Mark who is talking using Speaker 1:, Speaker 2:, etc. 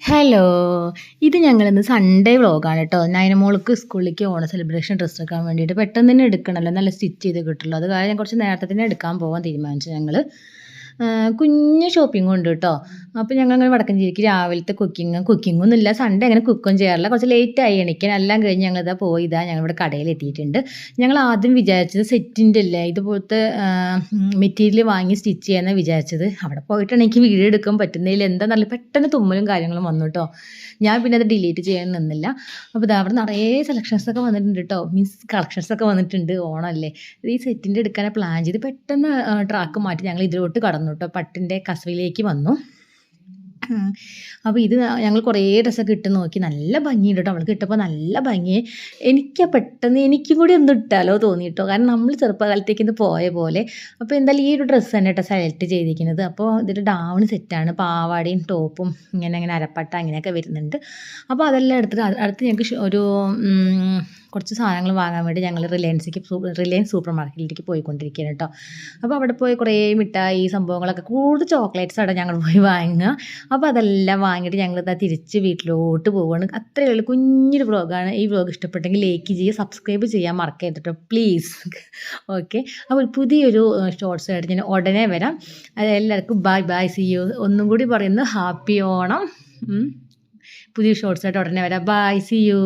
Speaker 1: Hello! ഇത് ഞങ്ങളിന്ന് Sunday വ്ളോഗാണ് കേട്ടോ. നയനമോൾക്ക് സ്കൂളിലേക്ക് ഓണ സെലിബ്രേഷൻ ഡ്രസ്സ് എടുക്കാൻ വേണ്ടിയിട്ട് പെട്ടെന്ന് തന്നെ എടുക്കണമല്ലോ, നല്ല സ്റ്റിച്ച് ചെയ്ത് കിട്ടുള്ളൂ. അത് കാരണം ഞാൻ കുറച്ച് നേരത്തെ തന്നെ എടുക്കാൻ പോകാൻ തീരുമാനിച്ചു ഞങ്ങൾ. കുഞ്ഞ് ഷോപ്പിംഗ് ഉണ്ട് കേട്ടോ. അപ്പോൾ ഞങ്ങൾ വടക്കഞ്ചേരിക്ക് രാവിലത്തെ കുക്കിങ്ങൊന്നും ഇല്ല, സൺഡേ അങ്ങനെ കുക്കും ചെയ്യാറില്ല. കുറച്ച് ലേറ്റായി എണീക്കാൻ. എല്ലാം കഴിഞ്ഞ് ഞങ്ങളിതാ പോയി ഞങ്ങളിവിടെ കടയിൽ എത്തിയിട്ടുണ്ട്. ഞങ്ങൾ ആദ്യം വിചാരിച്ചത് സെറ്റിൻ്റെ അല്ലേ ഇതുപോലത്തെ മെറ്റീരിയൽ വാങ്ങി സ്റ്റിച്ച് ചെയ്യാമെന്നാണ് വിചാരിച്ചത്. അവിടെ പോയിട്ടാണ് എനിക്ക് വീഡിയോ എടുക്കാൻ പറ്റുന്നതിൽ എന്താണെന്നറിയില്ല, പെട്ടെന്ന് തുമ്മലും കാര്യങ്ങളും വന്നു കേട്ടോ. ഞാൻ പിന്നെ അത് ഡിലീറ്റ് ചെയ്യാൻ നിന്നില്ല. അപ്പോൾ ഇതാ അവിടെ നിറയെ സെലക്ഷൻസൊക്കെ വന്നിട്ടുണ്ട് കേട്ടോ, മീൻസ് കളക്ഷൻസൊക്കെ വന്നിട്ടുണ്ട്. ഓണമല്ലേ, ഈ സെറ്റിൻ്റെ എടുക്കാൻ പ്ലാൻ ചെയ്ത് പെട്ടെന്ന് ട്രാക്ക് മാറ്റി ഞങ്ങൾ ഇതിലോട്ട് കടന്നു കേട്ടോ. പട്ടിൻ്റെ കസവിലേക്ക് വന്നു. അപ്പോൾ ഇത് ഞങ്ങൾ കുറേ ഡ്രസ്സൊക്കെ ഇട്ട് നോക്കി, നല്ല ഭംഗിയുണ്ട് കേട്ടോ. അവൾക്ക് ഇട്ടപ്പോൾ നല്ല ഭംഗി. പെട്ടെന്ന് എനിക്കും കൂടി ഒന്ന് ഇട്ടാലോ തോന്നി കേട്ടോ, കാരണം നമ്മൾ ചെറുപ്പകാലത്തേക്ക് ഇത് പോയ പോലെ. അപ്പോൾ എന്തായാലും ഈ ഒരു ഡ്രസ്സ് തന്നെ കേട്ടോ സെലക്ട് ചെയ്തിരിക്കുന്നത്. അപ്പോൾ ഇതൊരു ഡൗൺ സെറ്റാണ്, പാവാടയും ടോപ്പും ഇങ്ങനെ അരപ്പട്ട അങ്ങനെയൊക്കെ വരുന്നുണ്ട്. അപ്പോൾ അതെല്ലാം എടുത്തിട്ട് അടുത്ത് ഞങ്ങൾക്ക് ഒരു കുറച്ച് സാധനങ്ങൾ വാങ്ങാൻ വേണ്ടി ഞങ്ങൾ റിലയൻസ് സൂപ്പർ മാർക്കറ്റിലേക്ക് പോയിക്കൊണ്ടിരിക്കുകയാണ് കേട്ടോ. അപ്പോൾ അവിടെ പോയി കുറേ മിഠായി സംഭവങ്ങളൊക്കെ, കൂടുതൽ ചോക്ലേറ്റ്സ് ആണ് ഞങ്ങൾ പോയി വാങ്ങുക. അപ്പോൾ അതെല്ലാം വാങ്ങിയിട്ട് ഞങ്ങളിതാ തിരിച്ച് വീട്ടിലോട്ട് പോവുകയാണ്. അത്രയേ ഉള്ളൂ, കുഞ്ഞൊരു വ്ളോഗാണ്. ഈ വ്ളോഗ് ഇഷ്ടപ്പെട്ടെങ്കിൽ ലൈക്ക് ചെയ്യുക, സബ്സ്ക്രൈബ് ചെയ്യാൻ മറക്കരുത് കേട്ടോ പ്ലീസ്. ഓക്കെ, അപ്പോൾ പുതിയൊരു ഷോർട്സ് ആയിട്ട് ഞാൻ ഉടനെ വരാം. എല്ലാവർക്കും ബൈ സീ യു. ഒന്നും കൂടി പറയുന്നു, ഹാപ്പി ഓണം. പുതിയ ഷോർട്സ് ആയിട്ട് ഉടനെ വരാം. Bye see U.